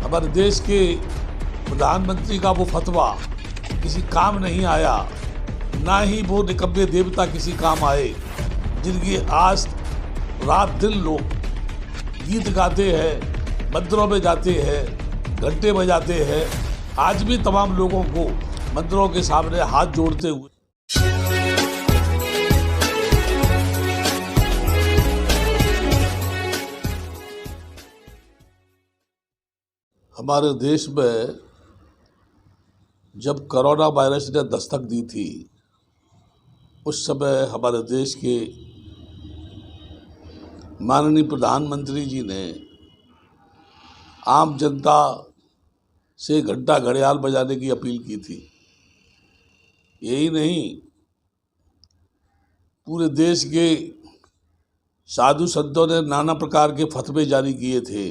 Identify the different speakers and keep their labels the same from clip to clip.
Speaker 1: हमारे देश के प्रधानमंत्री का वो फतवा किसी काम नहीं आया, ना ही वो निकम्मे देवता किसी काम आए, जिनकी आज रात दिन लोग गीत गाते हैं, मंदिरों में जाते हैं, घंटे बजाते हैं। आज भी तमाम लोगों को मंदिरों के सामने हाथ जोड़ते हुए हमारे देश में जब कोरोना वायरस ने दस्तक दी थी, उस समय हमारे देश के माननीय प्रधानमंत्री जी ने आम जनता से घंटा घड़ियाल बजाने की अपील की थी। यही नहीं, पूरे देश के साधु संतों ने नाना प्रकार के फतवे जारी किए थे।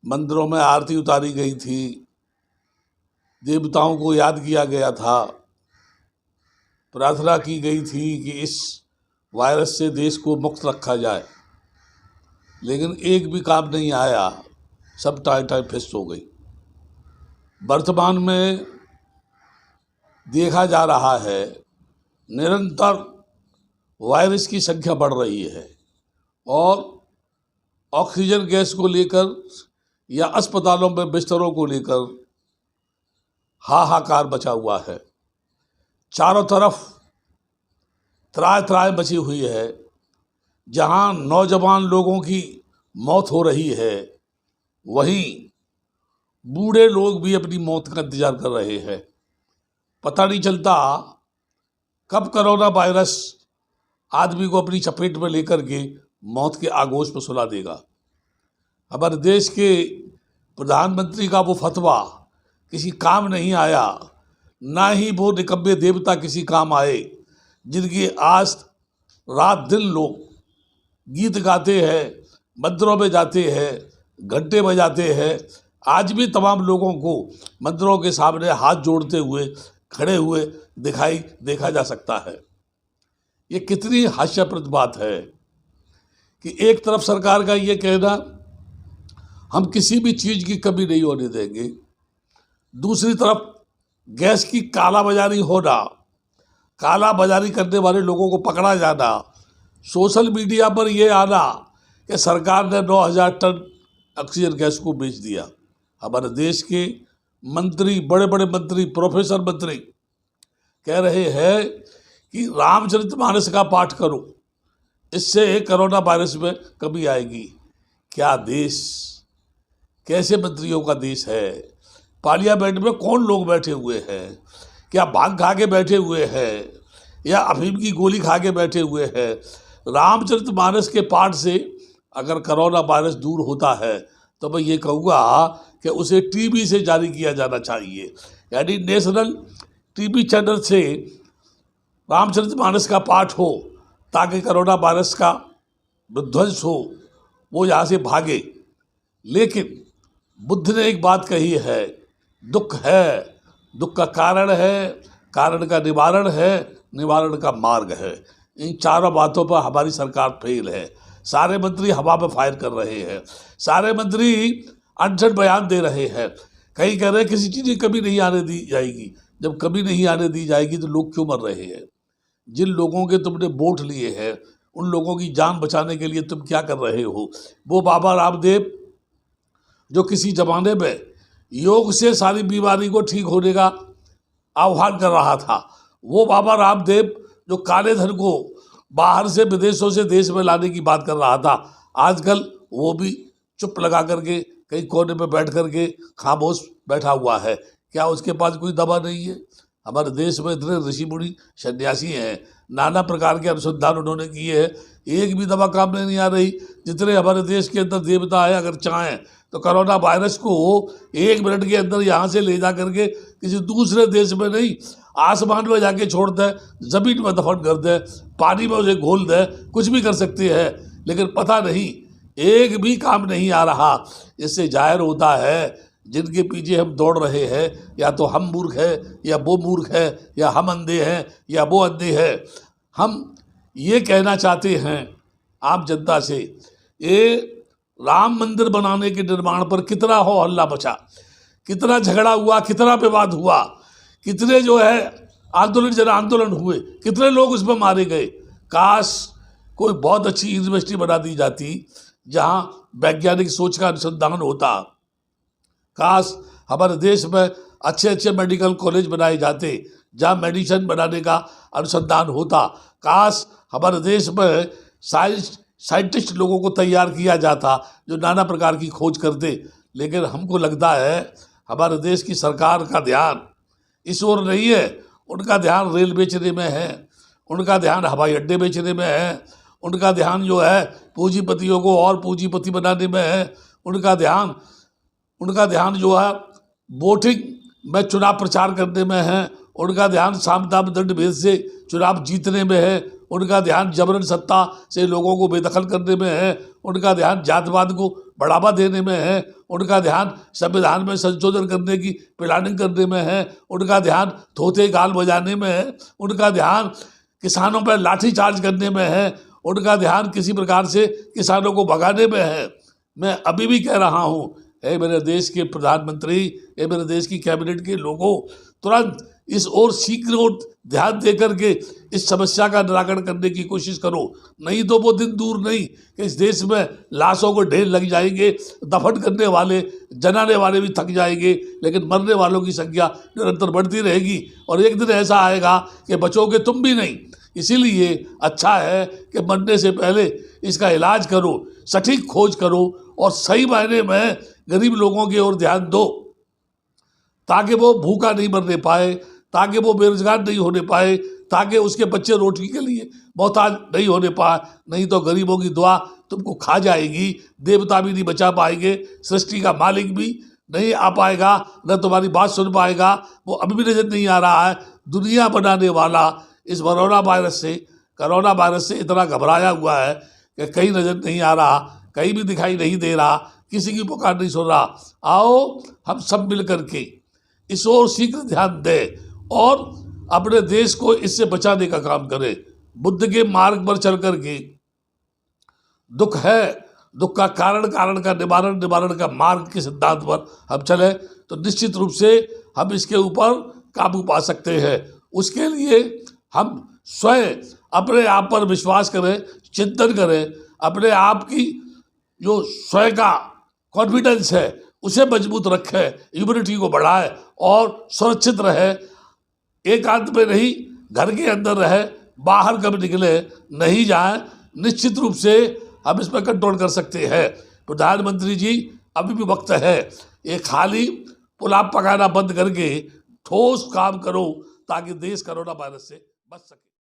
Speaker 1: मंदिरों में आरती उतारी गई थी, देवताओं को याद किया गया था, प्रार्थना की गई थी कि इस वायरस से देश को मुक्त रखा जाए। लेकिन एक भी काम नहीं आया, सब टाई फिस्ट हो गई। वर्तमान में देखा जा रहा है, निरंतर वायरस की संख्या बढ़ रही है और ऑक्सीजन गैस को लेकर या अस्पतालों में बिस्तरों को लेकर हाहाकार मचा हुआ है। चारों तरफ त्राह मची हुई है। जहां नौजवान लोगों की मौत हो रही है, वहीं बूढ़े लोग भी अपनी मौत का इंतजार कर रहे हैं। पता नहीं चलता कब कोरोना वायरस आदमी को अपनी चपेट में लेकर के मौत के आगोश पर सुला देगा। हमारे देश के प्रधानमंत्री का वो फतवा किसी काम नहीं आया, ना ही वो निकम्मे देवता किसी काम आए, जिनकी आज रात दिन लोग गीत गाते हैं, मंदिरों में जाते हैं, घंटे बजाते हैं। आज भी तमाम लोगों को मंदिरों के सामने हाथ जोड़ते हुए खड़े हुए देखा जा सकता है। ये कितनी हास्यास्पद बात है कि एक तरफ सरकार का ये कहना हम किसी भी चीज़ की कमी नहीं होने देंगे, दूसरी तरफ गैस की कालाबाजारी होना, कालाबाजारी करने वाले लोगों को पकड़ा जाना, सोशल मीडिया पर ये आना कि सरकार ने 9000 टन ऑक्सीजन गैस को बेच दिया। हमारे देश के मंत्री, बड़े बड़े मंत्री, प्रोफेसर मंत्री कह रहे हैं कि रामचरितमानस का पाठ करो, इससे कोरोना वायरस में कमी आएगी। क्या देश, कैसे मंत्रियों का देश है? पार्लियामेंट में कौन लोग बैठे हुए हैं? क्या भांग खा के बैठे हुए हैं या अफीम की गोली खा के बैठे हुए हैं? रामचरितमानस के पाठ से अगर कोरोना वायरस दूर होता है तो मैं ये कहूँगा कि उसे टीवी से जारी किया जाना चाहिए, यानी नेशनल टीवी चैनल से रामचरितमानस का पाठ हो, ताकि कोरोना वायरस का विध्वंस हो, वो यहाँ से भागे। लेकिन बुद्ध ने एक बात कही है, दुख है, दुख का कारण है, कारण का निवारण है, निवारण का मार्ग है। इन चारों बातों पर हमारी सरकार फेल है। सारे मंत्री हवा में फायर कर रहे हैं, सारे मंत्री अनशन बयान दे रहे हैं। कहीं कह रहे हैं किसी चीज़ की कमी नहीं आने दी जाएगी। जब कमी नहीं आने दी जाएगी तो लोग क्यों मर रहे हैं? जिन लोगों के तुमने वोट लिए हैं, उन लोगों की जान बचाने के लिए तुम क्या कर रहे हो? वो बाबा रामदेव जो किसी ज़माने में योग से सारी बीमारी को ठीक होने का आह्वान कर रहा था, वो बाबा रामदेव जो काले धन को बाहर से, विदेशों से देश में लाने की बात कर रहा था, आजकल वो भी चुप लगा करके कहीं कोने में बैठ करके खामोश बैठा हुआ है। क्या उसके पास कोई दवा नहीं है? हमारे देश में इतने ऋषि मुनि सन्यासी हैं, नाना प्रकार के अनुसंधान उन्होंने किए हैं, एक भी दवा काम में नहीं आ रही। जितने हमारे देश के अंदर देवता है, अगर चाहें तो कोरोना वायरस को 1 मिनट के अंदर यहाँ से ले जा करके किसी दूसरे देश में नहीं, आसमान में जाके छोड़ दे, ज़मीन में दफन कर दे, पानी में उसे घोल दे, कुछ भी कर सकते हैं। लेकिन पता नहीं, एक भी काम नहीं आ रहा। इससे जाहिर होता है जिनके पीछे हम दौड़ रहे हैं, या तो हम मूर्ख हैं, या वो मूर्ख है, या हम अंधे हैं, या वो अंधे हैं। हम ये कहना चाहते हैं आम जनता से, ये राम मंदिर बनाने के निर्माण पर कितना हो हल्ला मचा, कितना झगड़ा हुआ, कितना विवाद हुआ, कितने जो है आंदोलन जन आंदोलन हुए, कितने लोग उसमें मारे गए। काश कोई बहुत अच्छी यूनिवर्सिटी बना दी जाती जहां वैज्ञानिक सोच का अनुसंधान होता। काश हमारे देश में अच्छे अच्छे मेडिकल कॉलेज बनाए जाते जहां मेडिसिन बनाने का अनुसंधान होता। काश हमारे देश में साइंटिस्ट लोगों को तैयार किया जाता जो नाना प्रकार की खोज करते। लेकिन हमको लगता है हमारे देश की सरकार का ध्यान इस ओर नहीं है। उनका ध्यान रेल बेचने में है, उनका ध्यान हवाई अड्डे बेचने में है, उनका ध्यान जो है पूंजीपतियों को और पूंजीपति बनाने में है, उनका ध्यान जो है वोटिंग में चुनाव प्रचार करने में है, उनका ध्यान साम दाम दंड भेद से चुनाव जीतने में है, उनका ध्यान जबरन सत्ता से लोगों को बेदखल करने में है, उनका ध्यान जातवाद को बढ़ावा देने में है, उनका ध्यान संविधान में संशोधन करने की प्लानिंग करने में है, उनका ध्यान थोथे गाल बजाने में है, उनका ध्यान किसानों पर लाठीचार्ज करने में है, उनका ध्यान किसी प्रकार से किसानों को भगाने में है। मैं अभी भी कह रहा हूँ, हे मेरे देश के प्रधानमंत्री, हे मेरे देश की कैबिनेट के लोगों, तुरंत इस ओर शीघ्र ध्यान दे करके इस समस्या का निराकरण करने की कोशिश करो। नहीं तो वो दिन दूर नहीं कि इस देश में लाशों को ढेर लग जाएंगे, दफन करने वाले जनाने वाले भी थक जाएंगे, लेकिन मरने वालों की संख्या निरंतर बढ़ती रहेगी और एक दिन ऐसा आएगा कि बचोगे तुम भी नहीं। इसीलिए अच्छा है कि मरने से पहले इसका इलाज करो, सटीक खोज करो और सही मायने में गरीब लोगों की ओर ध्यान दो, ताकि वो भूखा नहीं मरने पाए, ताकि वो बेरोजगार नहीं होने पाए, ताकि उसके बच्चे रोटी के लिए मोहताज नहीं होने पाए। नहीं तो गरीबों की दुआ तुमको खा जाएगी, देवता भी नहीं बचा पाएंगे, सृष्टि का मालिक भी नहीं आ पाएगा, न तुम्हारी बात सुन पाएगा। वो अभी भी नजर नहीं आ रहा है। दुनिया बनाने वाला इस कोरोना वायरस से इतना घबराया हुआ है कि कहीं नजर नहीं आ रहा, कहीं भी दिखाई नहीं दे रहा, किसी की पुकार नहीं सुन रहा। आओ हम सब मिल करके इस ओर शीघ्र ध्यान दें और अपने देश को इससे बचाने का काम करें। बुद्ध के मार्ग पर चल करके दुख है, दुख का कारण का निवारण का मार्ग के सिद्धांत पर हम चले तो निश्चित रूप से हम इसके ऊपर काबू पा सकते हैं। उसके लिए हम स्वयं अपने आप पर विश्वास करें, चिंतन करें, अपने आप की जो स्वयं का कॉन्फिडेंस है उसे मजबूत रखें, इम्यूनिटी को बढ़ाए और सुरक्षित रहे। एकांत में नहीं, घर के अंदर रहे, बाहर कभी निकले नहीं जाए। निश्चित रूप से हम इस पर कंट्रोल कर सकते हैं। प्रधानमंत्री जी अभी भी वक्त है, ये खाली पुलाव पकाना बंद करके ठोस काम करो ताकि देश कोरोना वायरस से बच सके।